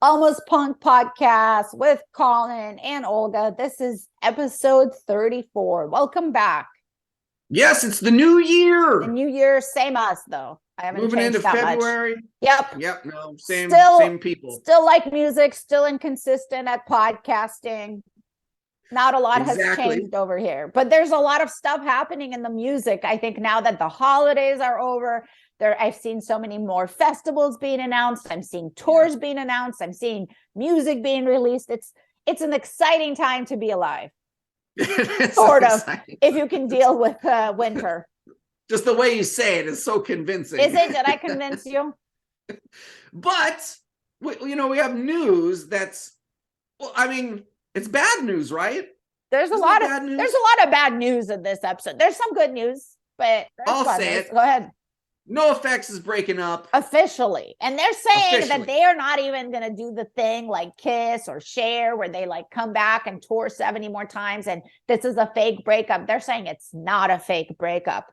Almost Punk podcast with Colin and Olga. This is episode 34. Welcome back. Yes, it's the new year. The new year, same us though. I haven't Moving changed into that February. much. Yep. Yep. No, same people. Still like music, still inconsistent at podcasting. Not a lot has changed over here, but there's a lot of stuff happening in the music. I think now that the holidays are over, I've seen so many more festivals being announced. I'm seeing tours being announced. I'm seeing music being released. It's an exciting time to be alive. Sort of, if you can deal with winter. Just the way you say it is so convincing. Is it? Did I convince you? But we have news that's, well, I mean, it's bad news, right? There's a lot of bad news in this episode. There's some good news, but I'll say it. Go ahead. NOFX is breaking up officially, and they're saying that they are not even going to do the thing like Kiss or Cher where they like come back and tour 70 more times and this is a fake breakup. They're saying it's not a fake breakup.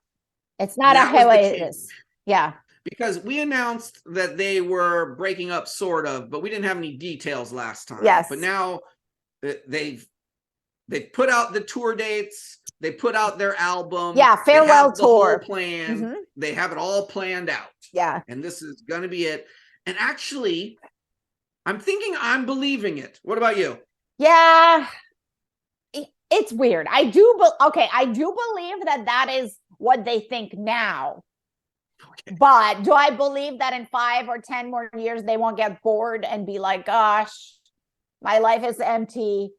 It's not a hiatus. Yeah, because we announced that they were breaking up sort of, but we didn't have any details last time. Yes, but now they've put out the tour dates. They put out their album. Yeah, farewell tour plan. Mm-hmm. They have it all planned out. Yeah. And this is going to be it. And actually, I'm believing it. What about you? Yeah. It's weird. I do believe that is what they think now. Okay. But do I believe that in 5 or 10 more years they won't get bored and be like, gosh, my life is empty.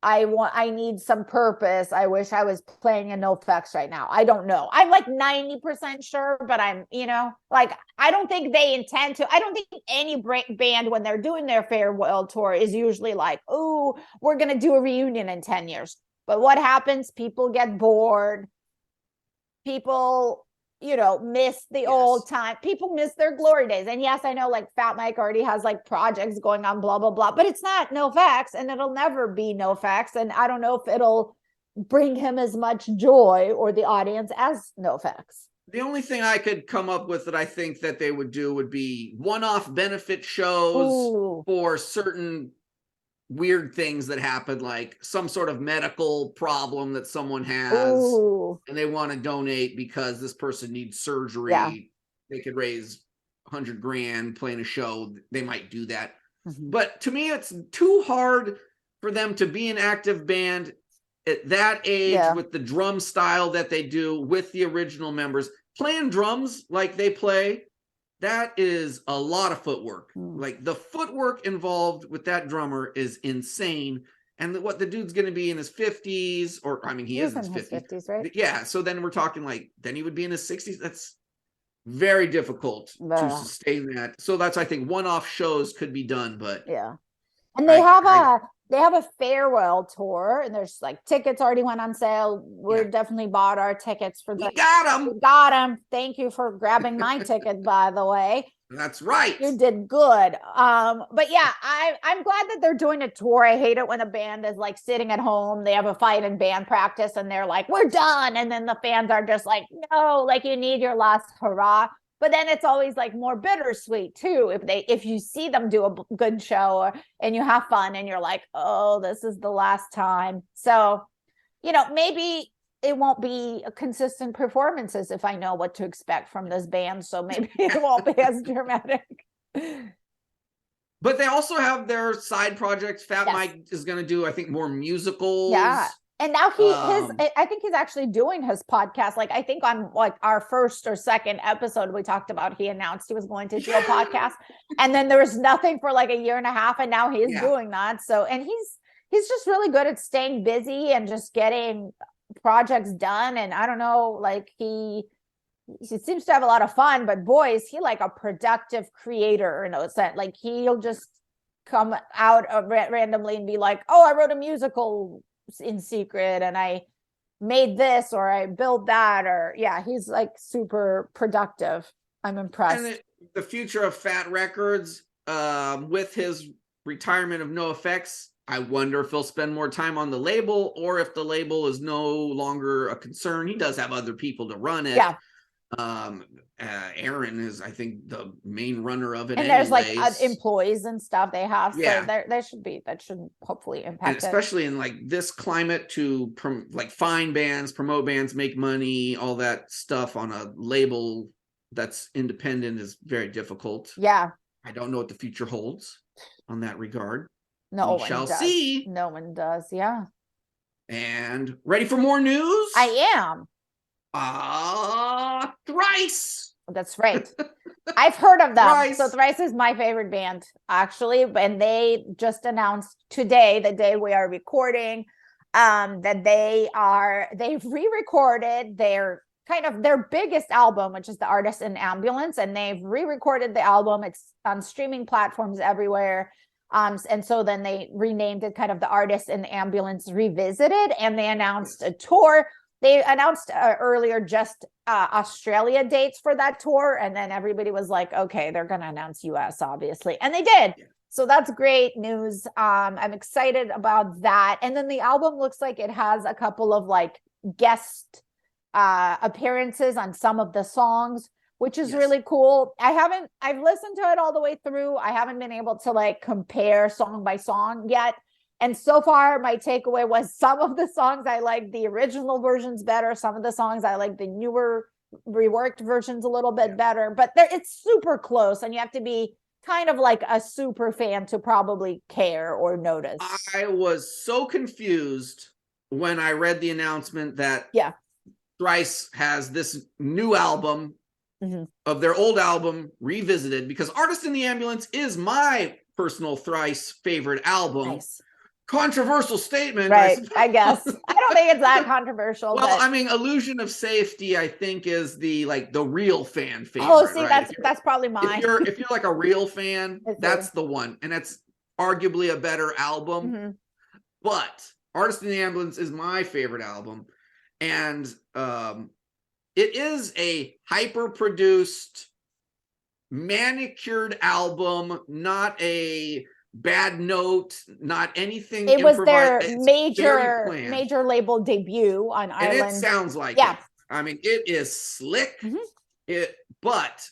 I need some purpose. I wish I was playing in NOFX right now. I don't know. I'm like 90% sure, but I'm, I don't think they intend to. I don't think any band, when they're doing their farewell tour, is usually like, oh, we're going to do a reunion in 10 years. But what happens? People get bored. People, miss the old time. People miss their glory days. And yes, I know like Fat Mike already has like projects going on, blah, blah, blah, but it's not NOFX and it'll never be NOFX. And I don't know if it'll bring him as much joy or the audience as NOFX. The only thing I could come up with that I think that they would do would be one-off benefit shows for certain weird things that happen, like some sort of medical problem that someone has and they want to donate because this person needs surgery. Yeah. They could raise $100,000 playing a show. They might do that. Mm-hmm. But to me, it's too hard for them to be an active band at that age with the drum style that they do with the original members. Playing drums like they play, that is a lot of footwork. Like the footwork involved with that drummer is insane. And what the dude's going to be in his 50s, or I mean, he is in his 50s, right? Yeah. So then we're talking like, then he would be in his 60s. That's very difficult to sustain that. So that's, I think, one-off shows could be done, but yeah. And they have a farewell tour, and there's like tickets already went on sale. We definitely bought our tickets for the. We got them. We got them. Thank you for grabbing my ticket, by the way. That's right. You did good. But yeah, I'm glad that they're doing a tour. I hate it when a band is like sitting at home. They have a fight in band practice, and they're like, "We're done," and then the fans are just like, "No, like you need your last hurrah." But then it's always like more bittersweet too if you see them do a good show and you have fun and you're like, oh, this is the last time. So, maybe it won't be a consistent performances if I know what to expect from this band. So maybe it won't be as dramatic. But they also have their side projects. Fat Mike is going to do, I think, more musicals. Yeah. And now I think he's actually doing his podcast. Like, I think on like our first or second episode, we talked about, he announced he was going to do a podcast, and then there was nothing for like a year and a half. And now he's doing that. So, and he's just really good at staying busy and just getting projects done. And I don't know, like he seems to have a lot of fun, but boy, is he like a productive creator in a sense. Like he'll just come out randomly and be like, oh, I wrote a musical in secret and I made this or I built that, or he's like super productive. I'm impressed. And the future of Fat Records, with his retirement of NOFX, I wonder if he'll spend more time on the label or if the label is no longer a concern. He does have other people to run it. Aaron is, I think, the main runner of it. And there's like anyways. employees and stuff they have. Yeah. So that should hopefully And impact it. especially in like this climate to like find bands, promote bands, make money, all that stuff on a label that's independent is very difficult. Yeah. I don't know what the future holds on that regard. No We one shall does. see. No one does. Yeah. And ready for more news? I am. Thrice. That's right. I've heard of them. Thrice. So Thrice is my favorite band, actually. And they just announced today, the day we are recording, that they've re-recorded their biggest album, which is The Artist in Ambulance, and they've re-recorded the album. It's on streaming platforms everywhere. And so then they renamed it kind of The Artist in Ambulance Revisited, and they announced a tour. They announced earlier just Australia dates for that tour, and then everybody was like, okay, they're going to announce US, obviously. And they did. Yeah. So that's great news. I'm excited about that. And then the album looks like it has a couple of like guest appearances on some of the songs, which is really cool. I've listened to it all the way through. I haven't been able to like compare song by song yet. And so far, my takeaway was some of the songs I like the original versions better. Some of the songs I like the newer reworked versions a little bit better. But it's super close, and you have to be kind of like a super fan to probably care or notice. I was so confused when I read the announcement that Thrice has this new album of their old album revisited, because Artist in the Ambulance is my personal Thrice favorite album. Nice. Controversial statement, right? I guess I don't think it's that controversial. Well, but... I mean, Illusion of Safety, I think, is the real fan favorite. Oh, see, right? that's probably mine. If you're like a real fan, that's the one, and it's arguably a better album. But Artist in the Ambulance is my favorite album, and it is a hyper-produced, manicured album, not a bad note, not anything. It was their major label debut on Ireland. And it sounds like it. I mean, it is slick. But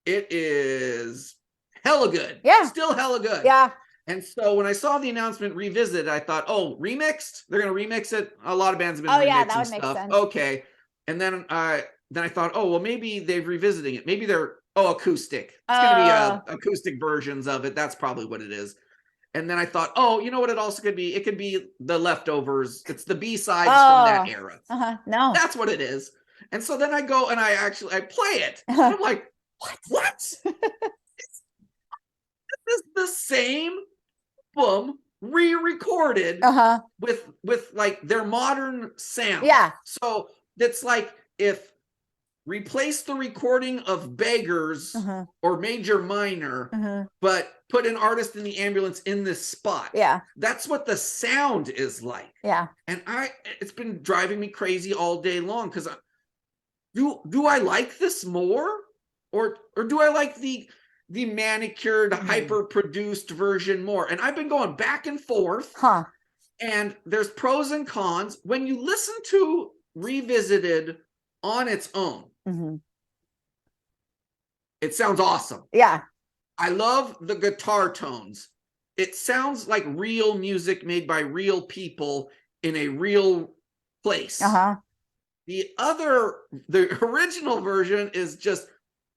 it is hella good. Yeah. Still hella good. Yeah. And so when I saw the announcement revisited, I thought, oh, remixed? They're gonna remix it. A lot of bands have been remixing that would stuff. Make sense. Okay. And then I thought, oh, well, maybe they're revisiting it. Maybe they're acoustic. It's gonna be acoustic versions of it. That's probably what it is. And then I thought, oh, you know what it also could be? It could be the leftovers. It's the B-sides from that era. No. That's what it is. And so then I go and I play it. And I'm like, what? This is the same album re-recorded with like their modern sound. Yeah. So it's like if replace the recording of Beggars or Major Minor, but put an Artist in the Ambulance in this spot. Yeah. That's what the sound is like. Yeah. And it's been driving me crazy all day long, because do I like this more? Or do I like the manicured, hyper-produced version more? And I've been going back and forth. And there's pros and cons. When you listen to Revisited on its own, it sounds awesome. Yeah. I love the guitar tones. It sounds like real music made by real people in a real place. The original version is just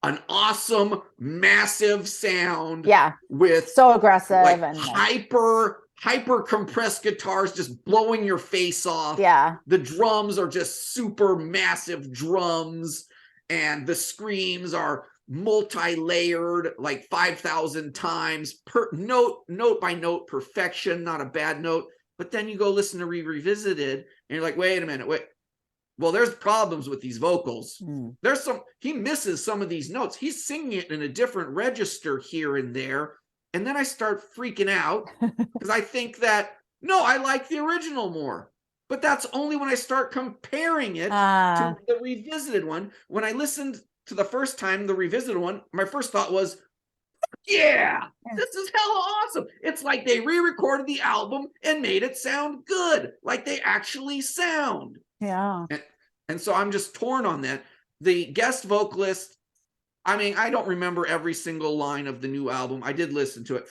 an awesome, massive sound. Yeah. With so aggressive like and hyper compressed guitars just blowing your face off. Yeah. The drums are just super massive drums, and the screams are multi-layered like 5,000 times per note by note perfection, not a bad note. But then you go listen to Revisited and you're like, wait a minute, well, there's problems with these vocals. He misses some of these notes. He's singing it in a different register here and there. And then I start freaking out because I think that, no, I like the original more. But that's only when I start comparing it to the Revisited one. When I listened to the first time, the Revisited one, my first thought was, yeah, this is hella awesome. It's like they re-recorded the album and made it sound good, like they actually sound. Yeah. And so I'm just torn on that. The guest vocalist, I mean, I don't remember every single line of the new album. I did listen to it.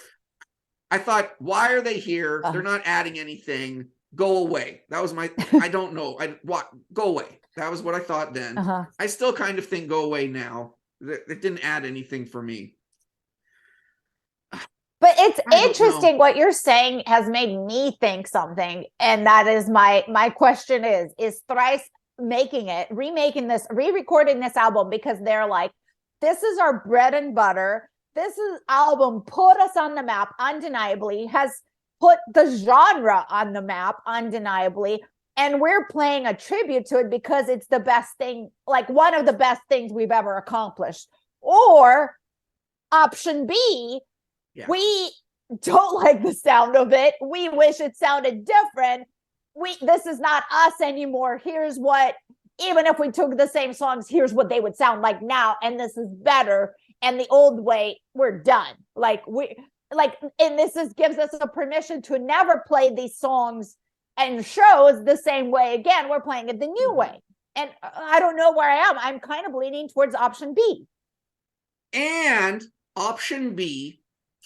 I thought, why are they here? They're not adding anything. Go away. That was my, I don't know. Go away. That was what I thought then. I still kind of think go away now. It didn't add anything for me. But it's interesting what you're saying has made me think something. And that is my question is Thrice remaking this, re-recording this album because they're like, this is our bread and butter. This album put us on the map undeniably, has put the genre on the map undeniably. And we're playing a tribute to it because it's the best thing, like one of the best things we've ever accomplished. Or option B, we don't like the sound of it. We wish it sounded different. This is not us anymore. Here's what, even if we took the same songs, here's what they would sound like now. And this is better. And the old way, we're done. And this gives us a permission to never play these songs and shows the same way again. We're playing it the new way. And I don't know where I am. I'm kind of leaning towards option B. And option B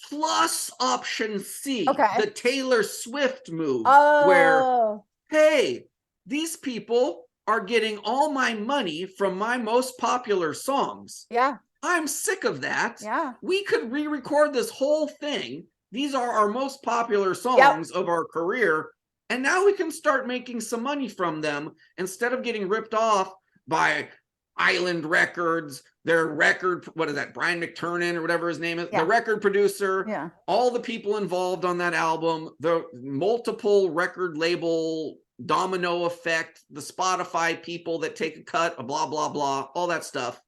plus option C, the Taylor Swift move, where, hey, these people are getting all my money from my most popular songs. Yeah. I'm sick of that. Yeah. We could re-record this whole thing. These are our most popular songs of our career. And now we can start making some money from them instead of getting ripped off by Island Records, their record, what is that, Brian McTernan or whatever his name is, the record producer, all the people involved on that album, the multiple record label domino effect, the Spotify people that take a cut, blah, blah, blah, all that stuff.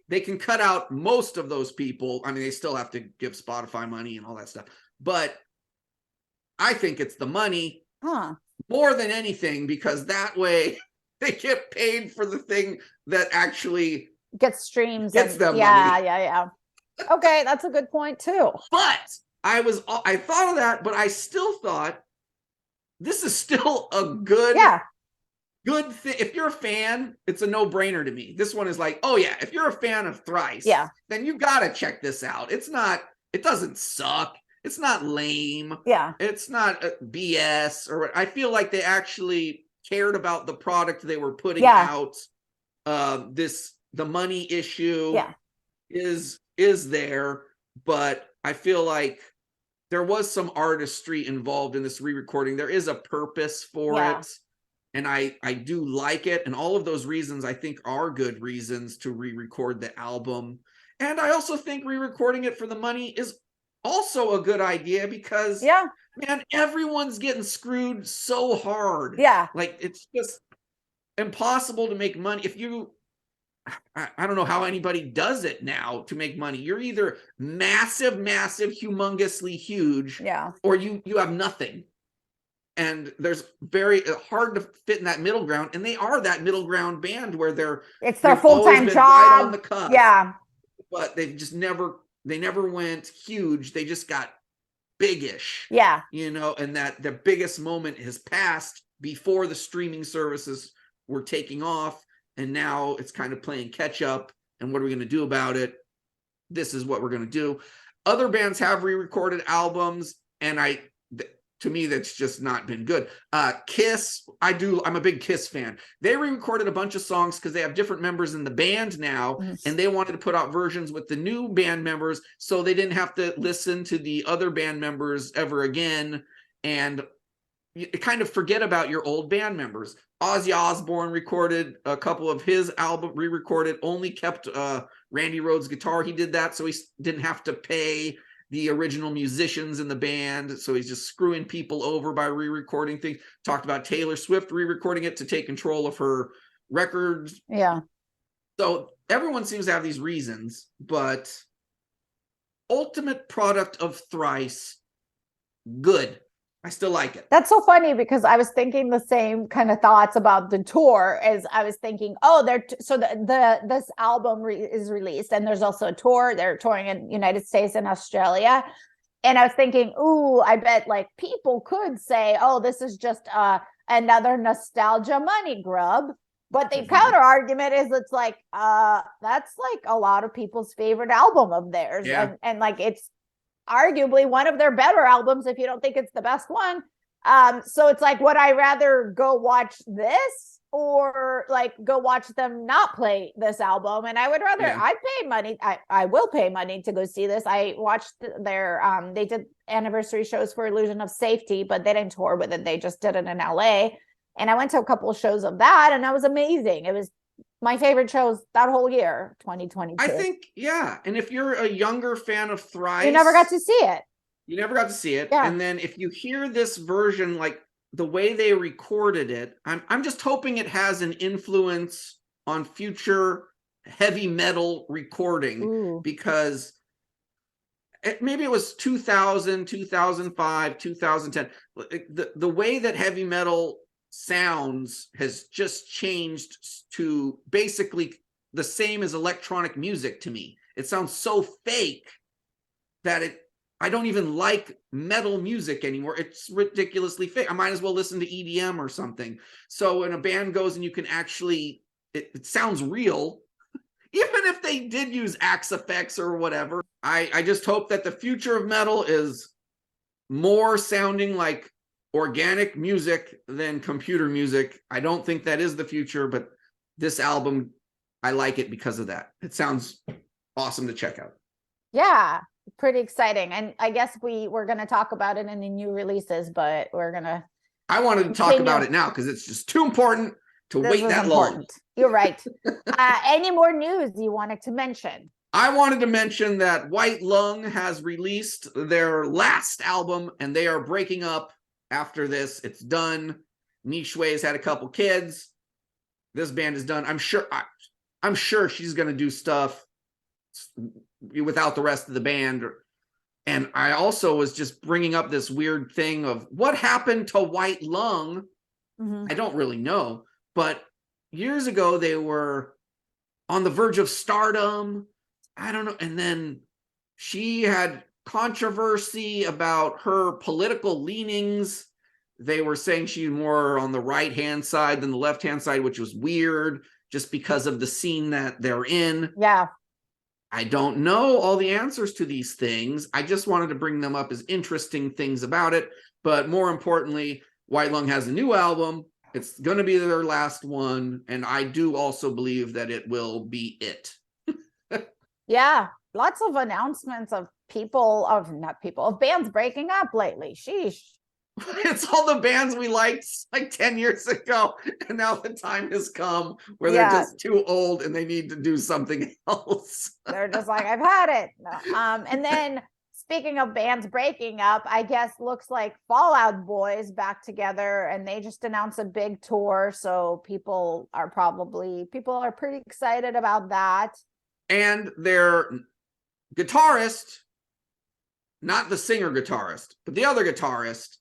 They can cut out most of those people. I mean, they still have to give Spotify money and all that stuff. But I think it's the money more than anything, because that way they get paid for the thing that actually gets streams, gets them money. Yeah. Okay, that's a good point too. But I thought of that, but I still thought this is still a good good thing. If you're a fan, it's a no-brainer to me. This one is like, oh yeah, if you're a fan of Thrice, then you gotta check this out. It doesn't suck. It's not lame. Yeah. It's not BS or I feel like they actually cared about the product they were putting out. The money issue is there, but I feel like there was some artistry involved in this re-recording. There is a purpose for it. And I do like it. And all of those reasons I think are good reasons to re-record the album. And I also think re-recording it for the money is also a good idea because, man, everyone's getting screwed so hard. Yeah. Like, it's just impossible to make money. If you, I don't know how anybody does it now to make money. You're either massive, humongously huge, or you have nothing. And there's very hard to fit in that middle ground, and they are that middle ground band where it's their full-time job, right on the cusp, but they've just never went huge. They just got big-ish, and that the biggest moment has passed before the streaming services were taking off, and now it's kind of playing catch up. And what are we going to do about it? This is what we're going to do. Other bands have re-recorded albums, and to me, that's just not been good. Kiss, I'm a big Kiss fan. They re-recorded a bunch of songs because they have different members in the band now, and they wanted to put out versions with the new band members so they didn't have to listen to the other band members ever again, and you kind of forget about your old band members. Ozzy Osbourne recorded a couple of his album, re-recorded, only kept Randy Rhoads' guitar. He did that so he didn't have to pay the original musicians in the band, so he's just screwing people over by re-recording things. Talked about Taylor Swift re-recording it to take control of her records. So everyone seems to have these reasons, but ultimate product of Thrice, good. I still like it. That's so funny because I was thinking the same kind of thoughts about the tour as I was thinking, this album is released and there's also a tour. They're touring in United States and Australia. And I was thinking, ooh, I bet like people could say, oh, this is just another nostalgia money grub. But the counter argument is it's like, that's like a lot of people's favorite album of theirs. Yeah. And like it's arguably one of their better albums if you don't think it's the best one. So it's like, would I rather go watch this or like go watch them not play this album? And I would rather, I'd pay money. I will pay money to go see this. I watched their, they did anniversary shows for Illusion of Safety, but they didn't tour with it. They just did it in LA. And I went to a couple of shows of that, and that was amazing. It was my favorite shows that whole year, 2022. I think, yeah. And if you're a younger fan of Thrice, you never got to see it. You never got to see it. Yeah. And then if you hear this version, like the way they recorded it, I'm just hoping it has an influence on future heavy metal recording. Because maybe it was 2000, 2005, 2010. The way that heavy metal sounds has just changed to basically the same as electronic music to me. It sounds so fake that I don't even like metal music anymore. It's ridiculously fake. I might as well listen to EDM or something. So when a band goes and you can actually, it sounds real, even if they did use Axe effects or whatever. I just hope that the future of metal is more sounding like organic music than computer music. I don't think that is the future, but this album, I like it because of that. It sounds awesome to check out. Yeah, pretty exciting. And I guess we're going to talk about it in the new releases, but we're going to. I wanted to talk about it now because it's just too important to wait that long. You're right. Any more news you wanted to mention? I wanted to mention that White Lung has released their last album and they are breaking up after this. It's done. Nishwe's had a couple kids. This band is done. I'm sure she's going to do stuff without the rest of the band. And I also was just bringing up this weird thing of what happened to White Lung. I don't really know, but years ago they were on the verge of stardom. I don't know. And then she had controversy about her political leanings. They were saying she's more on the right-hand side than the left-hand side, which was weird just because of the scene that they're in. Yeah. I don't know all the answers to these things. I just wanted to bring them up as interesting things about it. But more importantly, White Lung has a new album. It's going to be their last one. And I do also believe that it will be it. Yeah. Lots of announcements of bands breaking up lately. Sheesh. It's all the bands we liked like 10 years ago. And now the time has come where they're just too old and they need to do something else. They're just like, I've had it. And then speaking of bands breaking up, I guess looks like Fall Out Boy's back together and they just announced a big tour. So people are pretty excited about that. And their guitarist, not the singer guitarist, but the other guitarist,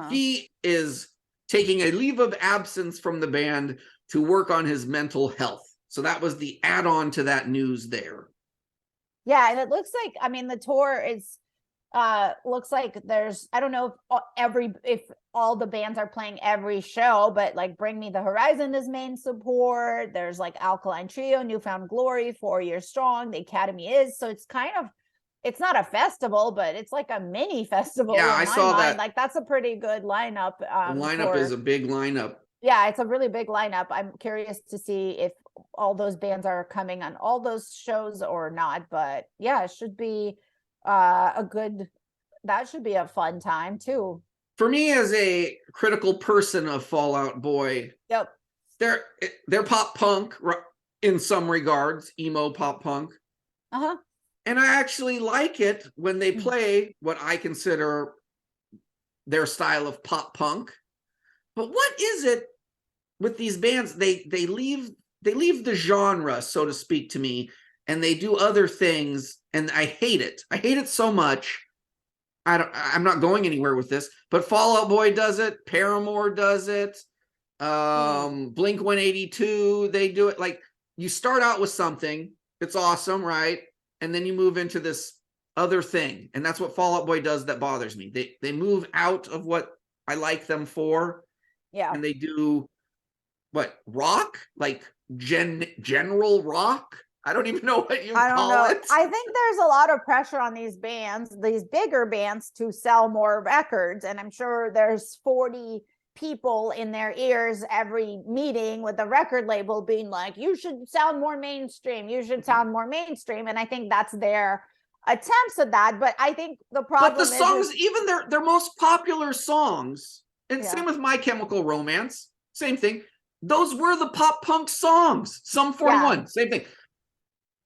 he is taking a leave of absence from the band to work on his mental health. So that was the add-on to that news there. Yeah, and it looks like, I mean, the tour is looks like there's, I don't know if all the bands are playing every show, but like Bring Me the Horizon is main support. There's like Alkaline Trio, Newfound Glory, 4 Years Strong, the Academy is. So it's kind of, it's not a festival, but it's like a mini festival. Yeah, I saw that. Like that's a pretty good lineup. The lineup is a big lineup. Yeah, it's a really big lineup. I'm curious to see if all those bands are coming on all those shows or not. But yeah, it should be that should be a fun time too. For me as a critical person of Fall Out Boy, yep, they're pop punk in some regards, emo pop punk. And I actually like it when they play what I consider their style of pop punk. But what is it with these bands? They leave the genre, so to speak, to me, and they do other things, and I hate it. I hate it so much. I'm not going anywhere with this, but Fall Out Boy does it, Paramore does it, Blink 182, they do it. Like, you start out with something, it's awesome, right? And then you move into this other thing. And that's what Fall Out Boy does that bothers me. They move out of what I like them for. Yeah. And they do what, rock? Like general rock? I don't even know what you I don't call know. it. I think there's a lot of pressure on these bands, these bigger bands, to sell more records. And I'm sure there's 40 people in their ears every meeting with the record label being like, you should sound more mainstream. You should sound more mainstream. And I think that's their attempts at that. But I think the problem But the songs, even their most popular songs, and same with My Chemical Romance, same thing. Those were the pop punk songs. Sum 41, same thing.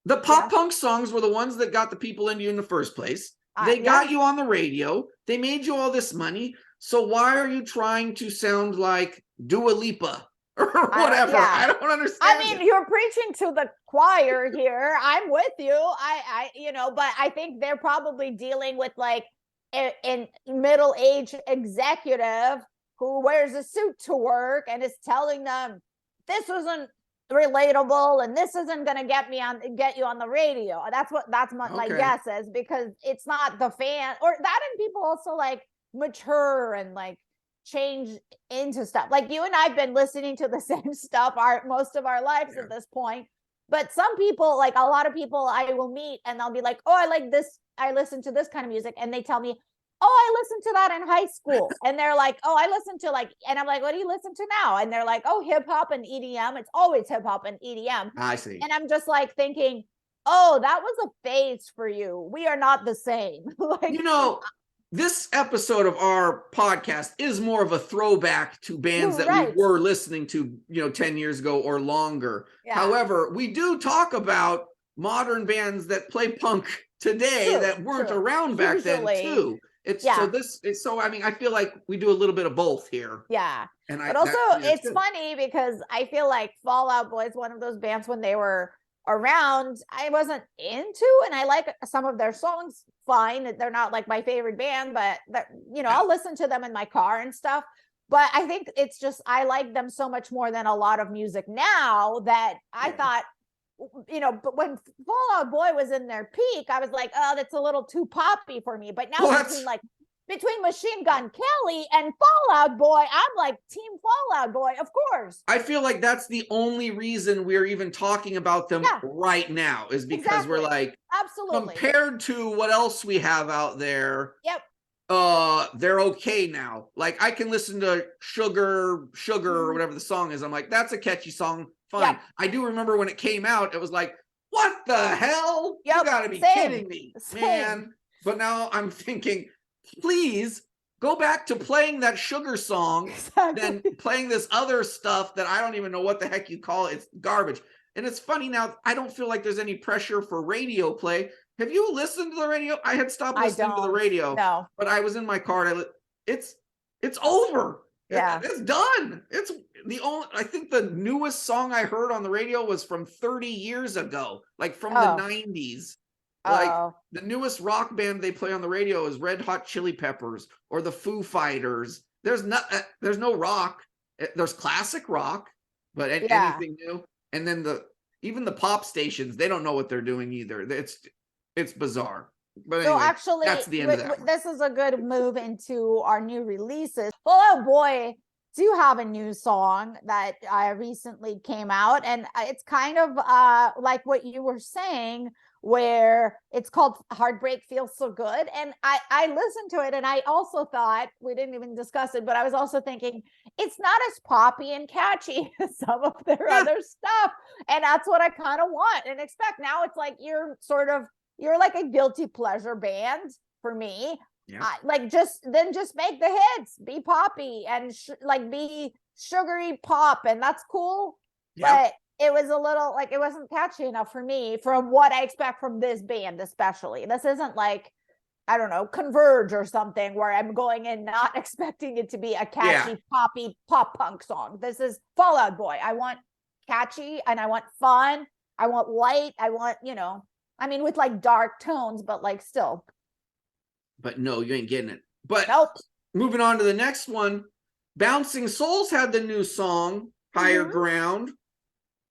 The pop punk songs were the ones that got the people into you in the first place. They got you on the radio. They made you all this money. So why are you trying to sound like Dua Lipa or whatever? I don't understand. I mean, you're preaching to the choir here. I'm with you. But I think they're probably dealing with like a middle-aged executive who wears a suit to work and is telling them this isn't relatable and this isn't going to get you on the radio. That's my guess is, because it's not the fan or that, and people also like mature and like change into stuff. Like you and I've been listening to the same stuff most of our lives at this point. But some people, like a lot of people I will meet and they'll be like, oh, I like this. I listen to this kind of music. And they tell me, oh, I listened to that in high school. And they're like, oh, I listen to like, and I'm like, what do you listen to now? And they're like, oh, hip hop and EDM. It's always hip hop and EDM. I see. And I'm just like thinking, oh, that was a phase for you. We are not the same. Like, this episode of our podcast is more of a throwback to bands that we were listening to, 10 years ago or longer. However, we do talk about modern bands that play punk today that weren't around back then too. I feel like we do a little bit of both here. Yeah. And but also it's funny because I feel like Fall Out Boy is one of those bands when they were around I wasn't into, and I like some of their songs fine. They're not like my favorite band, but I'll listen to them in my car and stuff. But I think it's just I like them so much more than a lot of music now that I thought, but when Fall Out Boy was in their peak, I was like, oh, that's a little too poppy for me. But now between Machine Gun Kelly and Fall Out Boy, I'm like Team Fall Out Boy, of course. I feel like that's the only reason we're even talking about them right now, is because we're like, absolutely, compared to what else we have out there. They're okay now. Like I can listen to Sugar or whatever the song is. I'm like, that's a catchy song. Fine. I do remember when it came out, it was like, what the hell? You gotta be kidding me, man. But now I'm thinking, please go back to playing that Sugar song than playing this other stuff that I don't even know what the heck you call it. It's garbage. And it's funny now, I don't feel like there's any pressure for radio play. Have you listened to the radio? I had stopped listening to the radio, but I was in my car. It's over. Yeah, it's done. It's the only. I think the newest song I heard on the radio was from 30 years ago, like from the 90s. Like the newest rock band they play on the radio is Red Hot Chili Peppers or the Foo Fighters. There's no rock. There's classic rock, but anything new. And then even the pop stations, they don't know what they're doing either. It's bizarre. But anyway, actually, that's the end of that. This is a good move into our new releases. Fall Out Boy do have a new song that recently came out, and it's kind of like what you were saying, where it's called Heartbreak Feels So Good. And I listened to it, and I also thought, we didn't even discuss it, but I was also thinking it's not as poppy and catchy as some of their other stuff. And that's what I kind of want and expect. Now it's like you're like a guilty pleasure band for me. Just make the hits, be poppy and be sugary pop, and that's cool. But it was a little like it wasn't catchy enough for me from what I expect from this band, especially. This isn't like, I don't know, Converge or something where I'm going in not expecting it to be a catchy poppy pop punk song. This is Fall Out Boy. I want catchy and I want fun. I want light. I want, with like dark tones, but like still. But no, you ain't getting it. But moving on to the next one, Bouncing Souls had the new song, Higher Ground.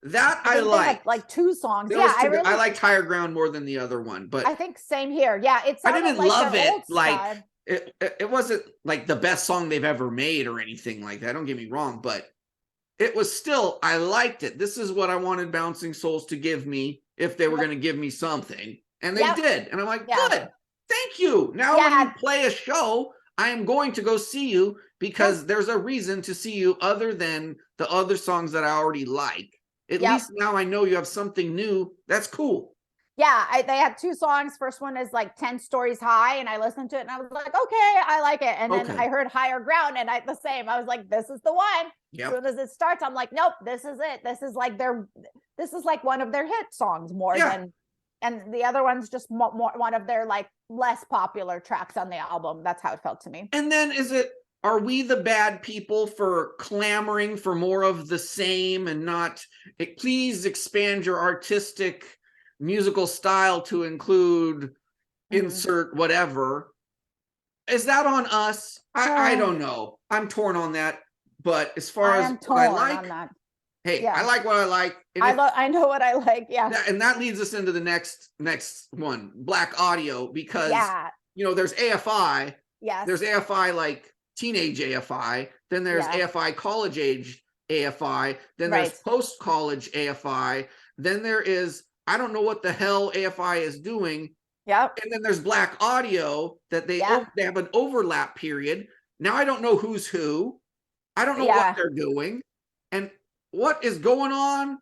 That I like. Like two songs. I liked Higher Ground more than the other one, but I think same here. Yeah, I didn't love it. Like it wasn't like the best song they've ever made or anything like that. Don't get me wrong, but it was still, I liked it. This is what I wanted Bouncing Souls to give me if they were going to give me something. And they did. And I'm like, good, thank you. Now when you play a show, I am going to go see you because there's a reason to see you other than the other songs that I already like. At least now I know you have something new. That's cool. Yeah, they had 2 songs. First one is like 10 Stories High, and I listened to it and I was like, okay, I like it. And then I heard Higher Ground, and the same. I was like, this is the one. As soon as it starts, I'm like, nope, this is it. This is like one of their hit songs more than, and the other one's just more one of their like less popular tracks on the album. That's how it felt to me. And then are we the bad people for clamoring for more of the same and not, please expand your artistic musical style to include insert whatever? Is that on us? I don't know. I'm torn on that. But as far as what I like, I like what I like. I know what I like. Yeah. And that leads us into the next one, BLAQK Audio, because there's AFI. Yes. There's AFI like teenage AFI. Then there's AFI college age AFI. Then there's post college AFI. Then there is, I don't know what the hell AFI is doing. Yep. And then there's BLAQK Audio that they have an overlap period. Now I don't know who's who. I don't know what they're doing. And what is going on?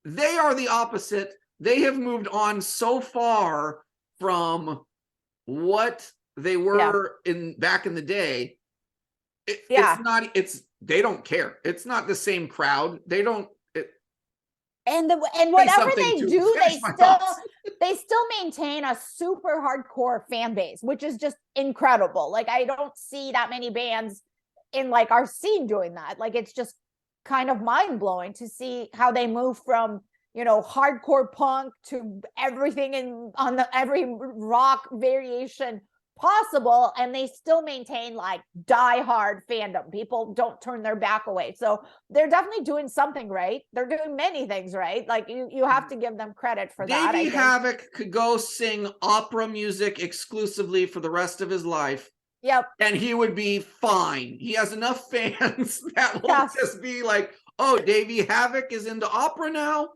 They are the opposite. They have moved on so far from what they were back in the day. They don't care. It's not the same crowd. They don't. And whatever they do, they still maintain a super hardcore fan base, which is just incredible. Like, I don't see that many bands in like our scene doing that. Like, it's just kind of mind-blowing to see how they move from, hardcore punk to everything on every rock variation possible, and they still maintain like die-hard fandom. People don't turn their back away. So they're definitely doing something right. They're doing many things right. Like, you have to give them credit for that. Davey Havok could go sing opera music exclusively for the rest of his life. Yep. And he would be fine. He has enough fans that will just be like, oh, Davey Havok is into opera now.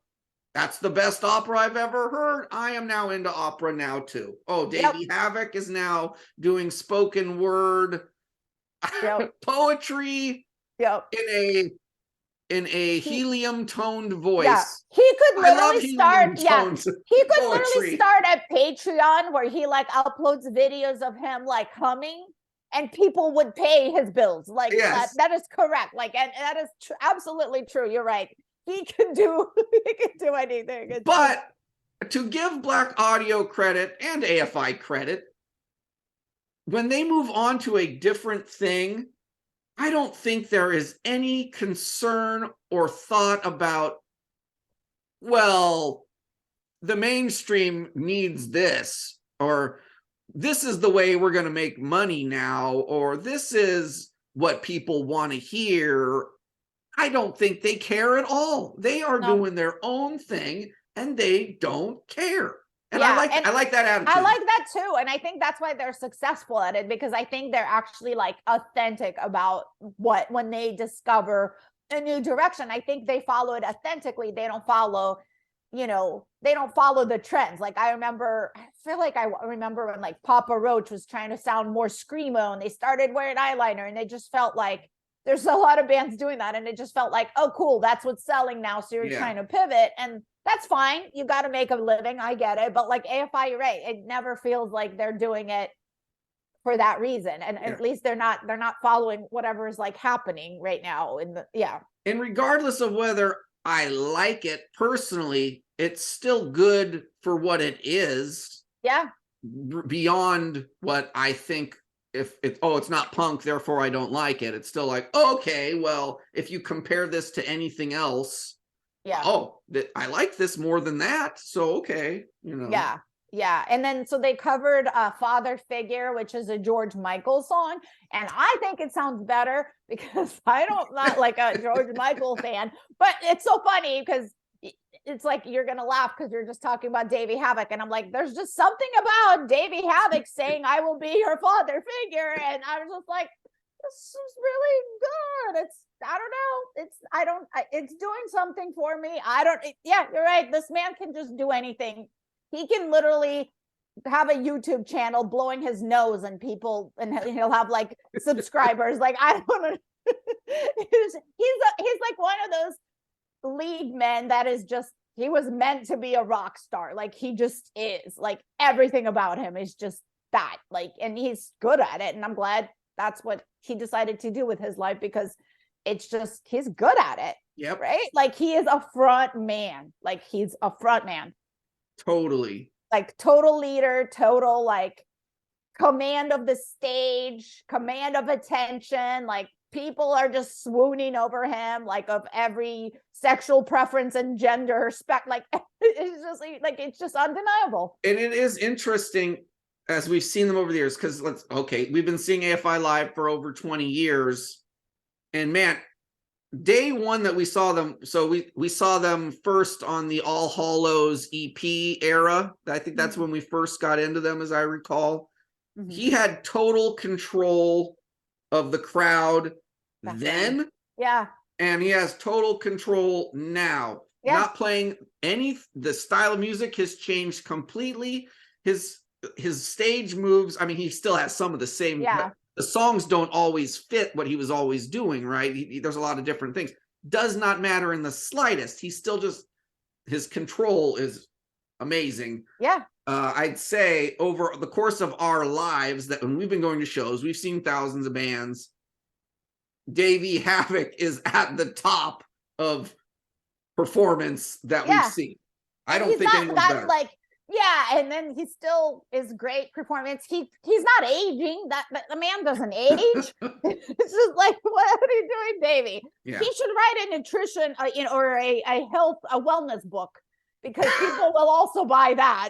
That's the best opera I've ever heard. I am now into opera now too. Oh, Davey Havok is now doing spoken word poetry in a helium toned voice. Yeah. He could literally start. He could literally start at Patreon where he like uploads videos of him like humming, and people would pay his bills. Like that is correct. Like, and that is absolutely true. You're right. He can do anything. But to give BLAQK Audio credit and AFI credit, when they move on to a different thing, I don't think there is any concern or thought about, well, the mainstream needs this, or this is the way we're going to make money now, or this is what people want to hear. I don't think they care at all. They are doing their own thing, and they don't care. And I like that attitude. I like that too. And I think that's why they're successful at it, because I think they're actually like authentic about when they discover a new direction. I think they follow it authentically. They don't follow, the trends. Like, I feel like I remember when like Papa Roach was trying to sound more screamo, and they started wearing eyeliner, and it just felt like there's a lot of bands doing that, and it just felt like, oh, cool, that's what's selling now. So you're trying to pivot, and that's fine. You got to make a living. I get it. But like AFI, you're right. It never feels like they're doing it for that reason. And at least they're not following whatever is like happening right now And regardless of whether I like it personally, it's still good for what it is. Yeah. Beyond what I think. It's not punk, therefore I don't like it. It's still like, okay, well, if you compare this to anything else, I like this more than that. So, okay, Yeah. And then, so they covered Father Figure, which is a George Michael song. And I think it sounds better because not like a George Michael fan, but it's so funny because it's like, you're going to laugh because you're just talking about Davey Havok. And I'm like, there's just something about Davey Havok saying, I will be your father figure. And I was just like, this is really good. It's doing something for me. Yeah, you're right. This man can just do anything. He can literally have a YouTube channel blowing his nose and people, and he'll have like subscribers. Like, I don't know. he's like one of those lead men that is just, he was meant to be a rock star. Like, he just is. Like, everything about him is just that. Like, and he's good at it. And I'm glad that's what he decided to do with his life, because it's just, he's good at it. Yep. Right? Like, he is a front man. Like, he's a front man. Totally. Like, total leader, total like command of the stage, command of attention. Like, people are just swooning over him, like, of every sexual preference and gender spec. Like, it's just undeniable. And it is interesting as we've seen them over the years, because we've been seeing AFI live for over 20 years, and man, day one that we saw them, so we saw them first on the All Hallows EP era. I think that's when we first got into them, as I recall. He had total control of the crowd then. Yeah. And he has total control now. Yeah. Not playing the style of music has changed completely. His stage moves, I mean, he still has some of the same, but the songs don't always fit what he was always doing, right? There's a lot of different things. Does not matter in the slightest. He's still just, his control is amazing. Yeah. I'd say over the course of our lives, that when we've been going to shows, we've seen thousands of bands. Davey Havoc is at the top of performance that we've seen. I don't think anyone's better. Like, yeah, and then he still is great performance. He's not aging. That the man doesn't age. It's just like, what are you doing, Davey? Yeah. He should write a nutrition, or a wellness book, because people will also buy that.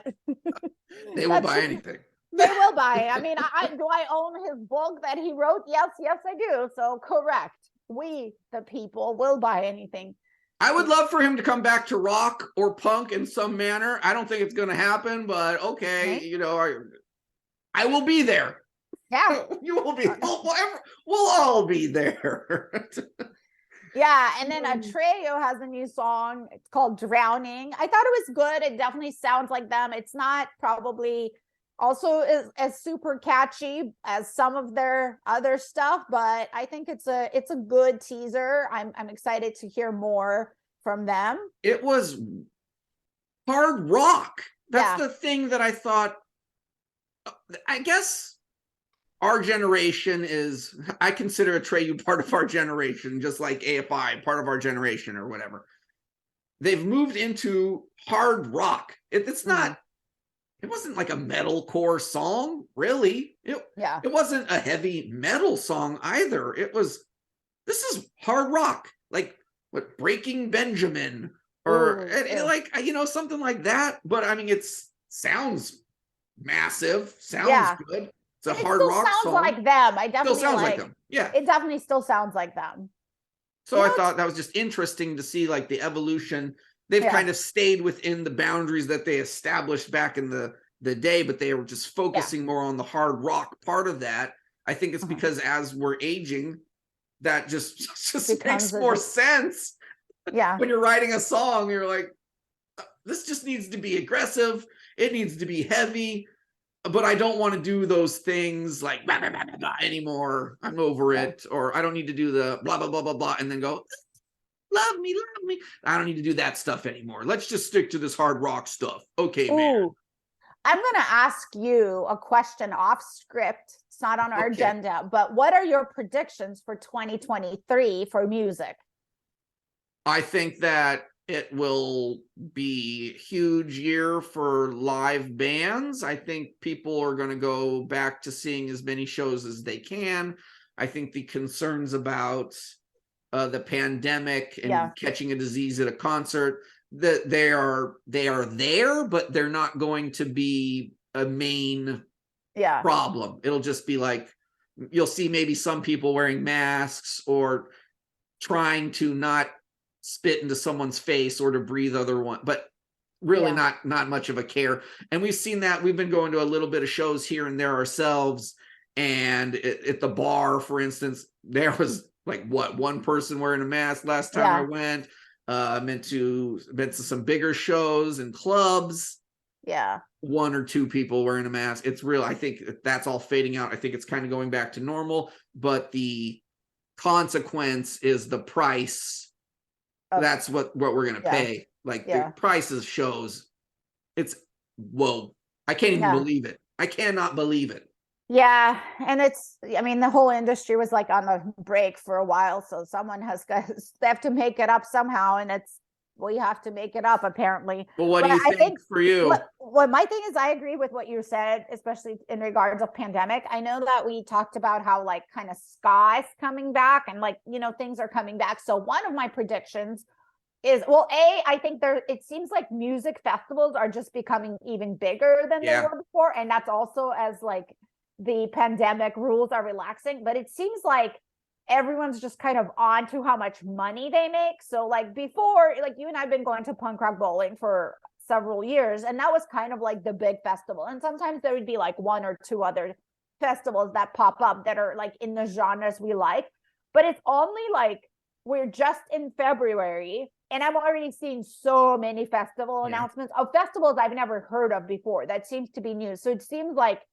They will buy anything. They will buy it. I mean, do I own his book that he wrote? Yes, I do. So correct. We, the people, will buy anything. I would love for him to come back to rock or punk in some manner. I don't think it's going to happen, but okay, I will be there. Yeah. You will be. We'll all be there. Yeah, and then ATREYU has a new song. It's called Drowning. I thought it was good. It definitely sounds like them. It's not probably also as super catchy as some of their other stuff, but I think it's a good teaser. I'm excited to hear more from them. It was hard rock. That's the thing that I thought. I guess our generation is, I consider ATREYU part of our generation, just like AFI part of our generation or whatever. They've moved into hard rock. It's not. It wasn't like a metalcore song, really. It wasn't a heavy metal song either. This is hard rock, like what, Breaking Benjamin, or something like that. But I mean, sounds massive, sounds good. It's a hard rock song. Sounds like them. I definitely still sounds like them. Yeah, it definitely still sounds like them. So I thought that was just interesting to see, like, the evolution. They've kind of stayed within the boundaries that they established back in the day, but they were just focusing more on the hard rock part of that. I think it's because as we're aging, that just makes more sense. Yeah. When you're writing a song, you're like, this just needs to be aggressive. It needs to be heavy, but I don't want to do those things like blah, blah, blah, blah, blah anymore. I'm over it. Or I don't need to do the blah, blah, blah, blah, blah, and then go, love me. I don't need to do that stuff anymore. Let's just stick to this hard rock stuff. Okay, man. I'm going to ask you a question off script. It's not on our agenda, but what are your predictions for 2023 for music? I think that it will be a huge year for live bands. I think people are going to go back to seeing as many shows as they can. I think the concerns about the pandemic and catching a disease at a concert, that they are there, but they're not going to be a main problem. It'll just be like, you'll see maybe some people wearing masks or trying to not spit into someone's face or to breathe other one, but really not much of a care. And we've seen that. We've been going to a little bit of shows here and there ourselves, And at the bar, for instance, there was like one person wearing a mask last time I went. Meant to some bigger shows and clubs. Yeah. 1 or 2 people wearing a mask. It's real. I think that's all fading out. I think it's kind of going back to normal, but the consequence is the price. That's what we're going to pay. Like the prices shows. It's whoa. I can't even believe it. I cannot believe it. Yeah. And I mean, the whole industry was like on the break for a while. So someone they have to make it up somehow. And we have to make it up apparently. Well, what do you think for you? What my thing is, I agree with what you said, especially in regards of pandemic. I know that we talked about how like kind of ska is coming back and like, things are coming back. So one of my predictions is, well, I think it seems like music festivals are just becoming even bigger than they were before. And that's also as like the pandemic rules are relaxing, but it seems like everyone's just kind of on to how much money they make. So like before, like you and I've been going to punk rock bowling for several years, and that was kind of like the big festival. And sometimes there would be like 1 or 2 other festivals that pop up that are like in the genres we like. But it's only like we're just in February, and I'm already seeing so many festival announcements of festivals I've never heard of before. That seems to be new. So it seems like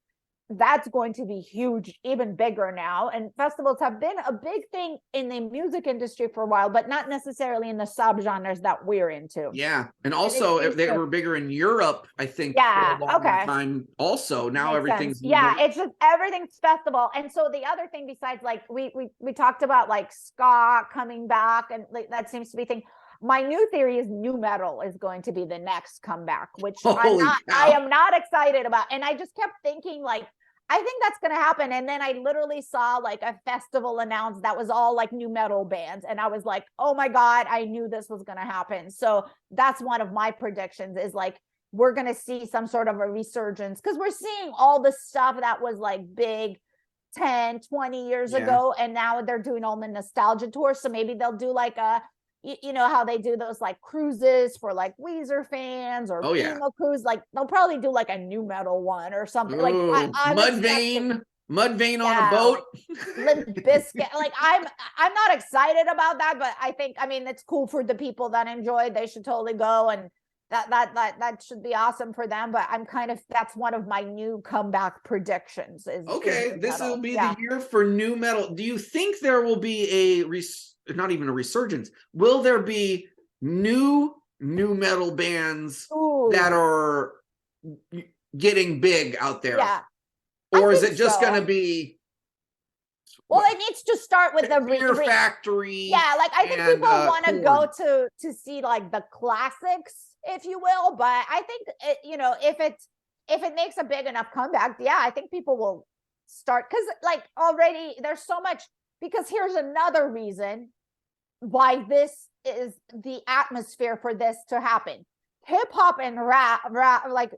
that's going to be huge, even bigger now. And festivals have been a big thing in the music industry for a while, but not necessarily in the subgenres that we're into. Yeah. And also if they were bigger in Europe, I think for a long time also. Now Makes everything's sense. It's just everything's festival. And so the other thing besides like we talked about like ska coming back, and like that seems to be a thing. My new theory is new metal is going to be the next comeback, which I am not excited about. And I just kept thinking like, I think that's going to happen. And then I literally saw like a festival announced that was all like new metal bands. And I was like, oh my God, I knew this was going to happen. So that's one of my predictions is like, we're going to see some sort of a resurgence because we're seeing all the stuff that was like big 10, 20 years ago. And now they're doing all the nostalgia tours. So maybe they'll do like you know how they do those like cruises for like Weezer fans or emo cruise, like they'll probably do like a new metal one or something. Like Mudvayne on a boat. Limp Bizkit. Like I'm not excited about that, but I mean it's cool for the people that enjoy. They should totally go, and that should be awesome for them. But I'm kind of, that's one of my new comeback predictions. This will be the year for new metal. Do you think there will be not even a resurgence? Will there be new metal bands that are getting big out there? Yeah. Or is it just going to be? Well, it needs to start with the Fear Factory. Yeah, like I think people want to go to see like the classics, if you will. But I think if it makes a big enough comeback, I think people will start, because like already there's so much. Because here's another reason why this is the atmosphere for this to happen. Hip hop and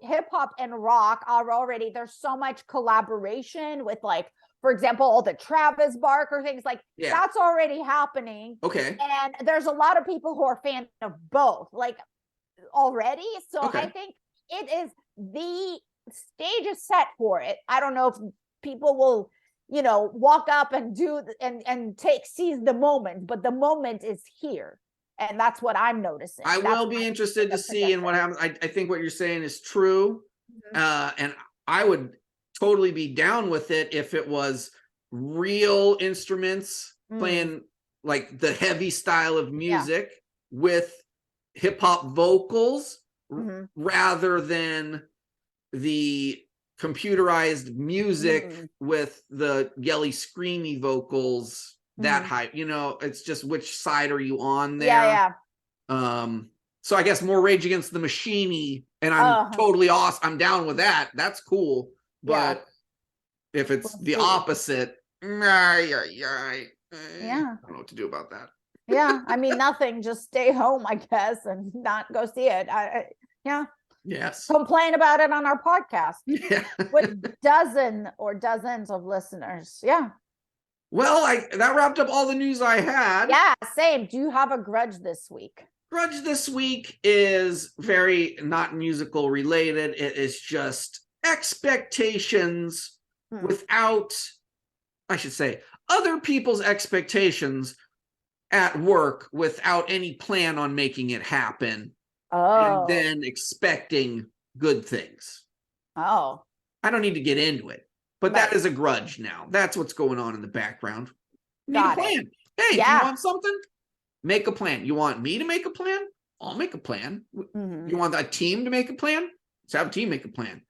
hip hop and rock are already, there's so much collaboration with like, for example, all the Travis Barker things, like that's already happening. Okay. And there's a lot of people who are fans of both, like already. So I think it is, the stage is set for it. I don't know if people will, walk up and do and seize the moment, but the moment is here. And that's what I'm noticing. I will be interested to see in what happens. I think what you're saying is true. And I would totally be down with it if it was real instruments playing like the heavy style of music with hip hop vocals rather than the computerized music with the yelly screamy vocals. That hype, it's just which side are you on there? So I guess more Rage Against the Machine, and I'm totally awesome. I'm down with that. That's cool. But if it's the opposite, I don't know what to do about that. I mean, nothing. Just stay home, I guess, and not go see it. Yes. Complain about it on our podcast with dozens of listeners. Well, that wrapped up all the news I had. Same. Do you have a grudge this week? Grudge this week is very not musical related. It is just expectations without, I should say, other people's expectations at work without any plan on making it happen. And then expecting good things. Oh. I don't need to get into it, but that is a grudge now. That's what's going on in the background. Need a plan. Hey, do you want something? Make a plan. You want me to make a plan? I'll make a plan. You want a team to make a plan? Let's have a team make a plan.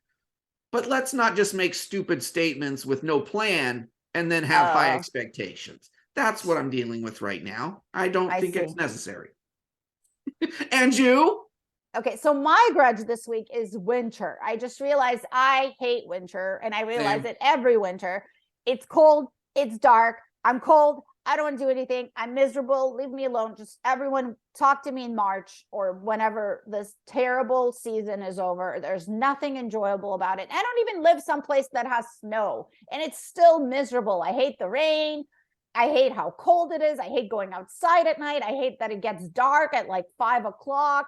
But let's not just make stupid statements with no plan and then have high expectations. That's what I'm dealing with right now. I don't think it's necessary. And you? Okay, so my grudge this week is winter. I just realized I hate winter, and I realize it every winter. It's cold, it's dark, I'm cold, I don't want to do anything, I'm miserable, leave me alone. Just everyone talk to me in March or whenever this terrible season is over. There's nothing enjoyable about it. I don't even live someplace that has snow, and it's still miserable. I hate the rain. I hate how cold it is. I hate going outside at night. I hate that it gets dark at like 5 o'clock.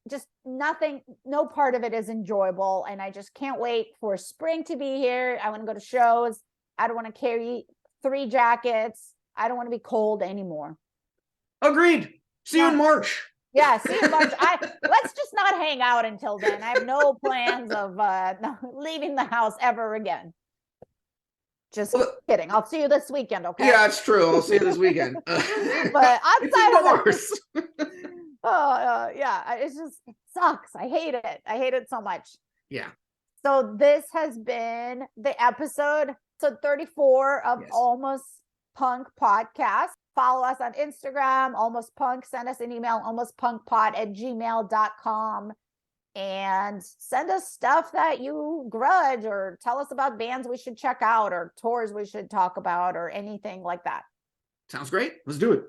Just nothing, no part of it is enjoyable. And I just can't wait for spring to be here. I want to go to shows. I don't want to carry 3 jackets. I don't want to be cold anymore. Agreed. See you in March. Yeah, see you in March. Let's just not hang out until then. I have no plans of leaving the house ever again. Just kidding. I'll see you this weekend, okay? Yeah, it's true. I'll see you this weekend. But outside of that, yeah, it sucks. I hate it. I hate it so much. Yeah. So this has been the episode 34 of Almost Punk Podcast. Follow us on Instagram, Almost Punk. Send us an email, almostpunkpod@gmail.com. And send us stuff that you grudge, or tell us about bands we should check out or tours we should talk about or anything like that. Sounds great. Let's do it.